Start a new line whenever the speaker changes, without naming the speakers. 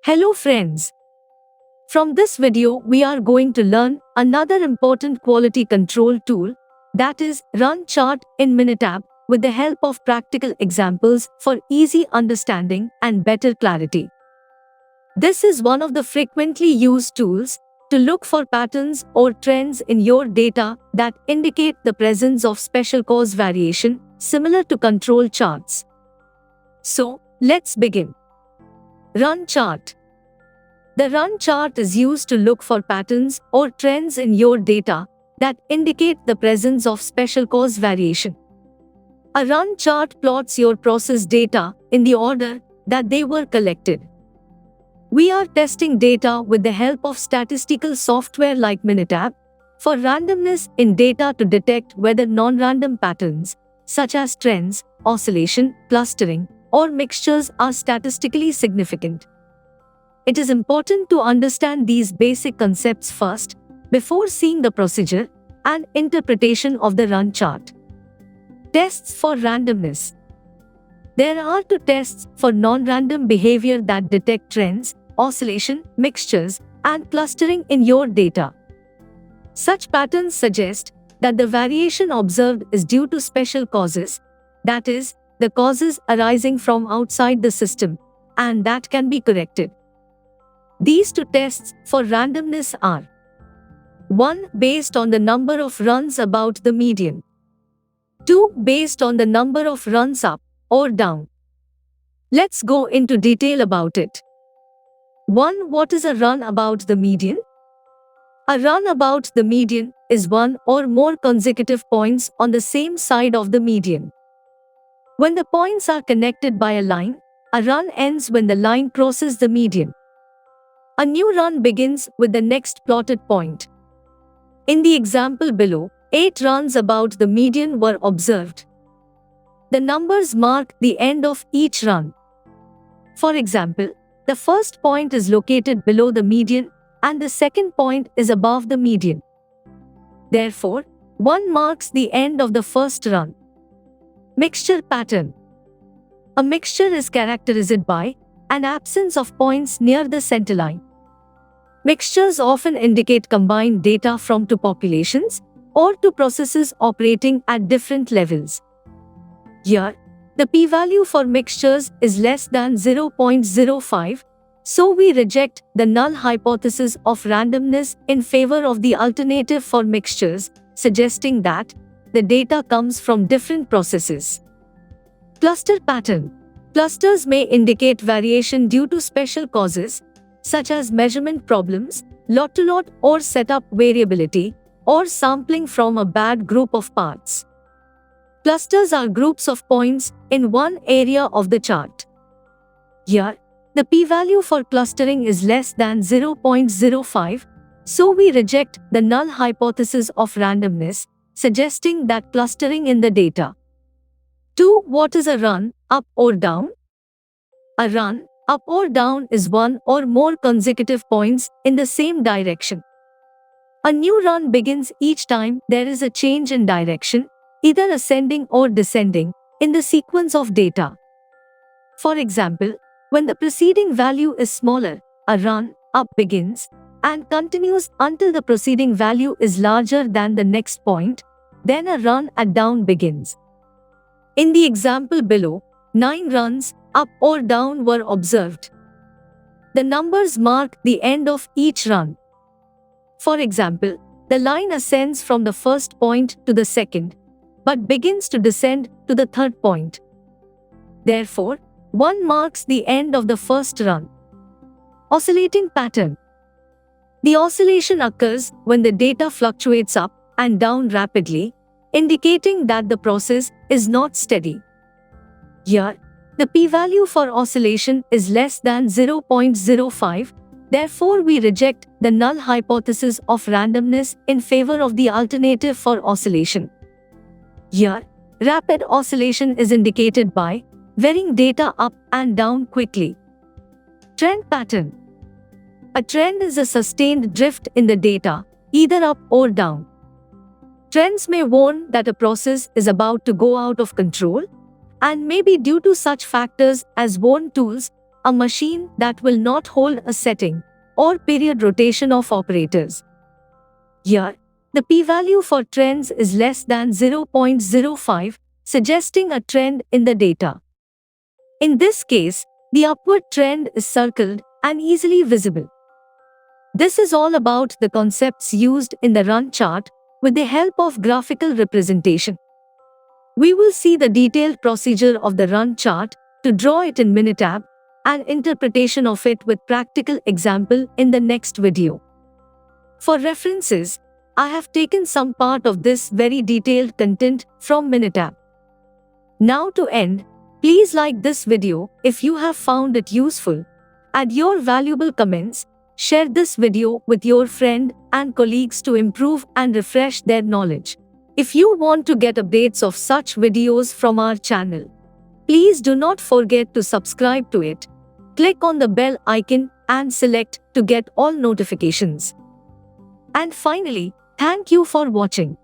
Hello friends. From this video we are going to learn another important quality control tool, that is Run Chart in Minitab, with the help of practical examples for easy understanding and better clarity. This is one of the frequently used tools to look for patterns or trends in your data that indicate the presence of special cause variation similar to control charts. So, let's begin. Run Chart. The Run Chart is used to look for patterns or trends in your data that indicate the presence of special cause variation. A Run Chart plots your process data in the order that they were collected. We are testing data with the help of statistical software like Minitab for randomness in data to detect whether non-random patterns, such as trends, oscillation, clustering, or mixtures are statistically significant. It is important to understand these basic concepts first, before seeing the procedure and interpretation of the Run Chart. Tests for randomness. There are two tests for non-random behavior that detect trends, oscillation, mixtures, and clustering in your data. Such patterns suggest that the variation observed is due to special causes, that is, the causes arising from outside the system, and that can be corrected. These two tests for randomness are: 1. Based on the number of runs about the median. 2. Based on the number of runs up or down. Let's go into detail about it. 1. What is a run about the median? A run about the median is one or more consecutive points on the same side of the median. When the points are connected by a line, a run ends when the line crosses the median. A new run begins with the next plotted point. In the example below, 8 runs about the median were observed. The numbers mark the end of each run. For example, the first point is located below the median and the second point is above the median. Therefore, 1 marks the end of the first run. Mixture pattern. A mixture is characterized by an absence of points near the centerline. Mixtures often indicate combined data from two populations or two processes operating at different levels. Here, the p-value for mixtures is less than 0.05, so we reject the null hypothesis of randomness in favor of the alternative for mixtures, suggesting that the data comes from different processes. Cluster pattern. Clusters may indicate variation due to special causes, such as measurement problems, lot-to-lot or setup variability, or sampling from a bad group of parts. Clusters are groups of points in one area of the chart. Here, the p-value for clustering is less than 0.05, so we reject the null hypothesis of randomness, suggesting that clustering in the data. 2. What is a run, up or down? A run, up or down, is one or more consecutive points in the same direction. A new run begins each time there is a change in direction, either ascending or descending, in the sequence of data. For example, when the preceding value is smaller, a run, up begins, and continues until the preceding value is larger than the next point, then a run at down begins. In the example below, 9 runs, up or down, were observed. The numbers mark the end of each run. For example, the line ascends from the first point to the second, but begins to descend to the third point. Therefore, 1 marks the end of the first run. Oscillating pattern. The oscillation occurs when the data fluctuates up and down rapidly, indicating that the process is not steady. Here, the p-value for oscillation is less than 0.05, therefore we reject the null hypothesis of randomness in favor of the alternative for oscillation. Here, rapid oscillation is indicated by varying data up and down quickly. Trend pattern. A trend is a sustained drift in the data, either up or down. Trends may warn that a process is about to go out of control, and may be due to such factors as worn tools, a machine that will not hold a setting or period rotation of operators. Here, the p-value for trends is less than 0.05, suggesting a trend in the data. In this case, the upward trend is circled and easily visible. This is all about the concepts used in the run chart with the help of graphical representation. We will see the detailed procedure of the run chart to draw it in Minitab and interpretation of it with practical example in the next video. For references, I have taken some part of this very detailed content from Minitab. Now to end, please like this video if you have found it useful, add your valuable comments, share this video with your friend and colleagues to improve and refresh their knowledge. If you want to get updates of such videos from our channel, please do not forget to subscribe to it. Click on the bell icon and select to get all notifications. And finally, thank you for watching.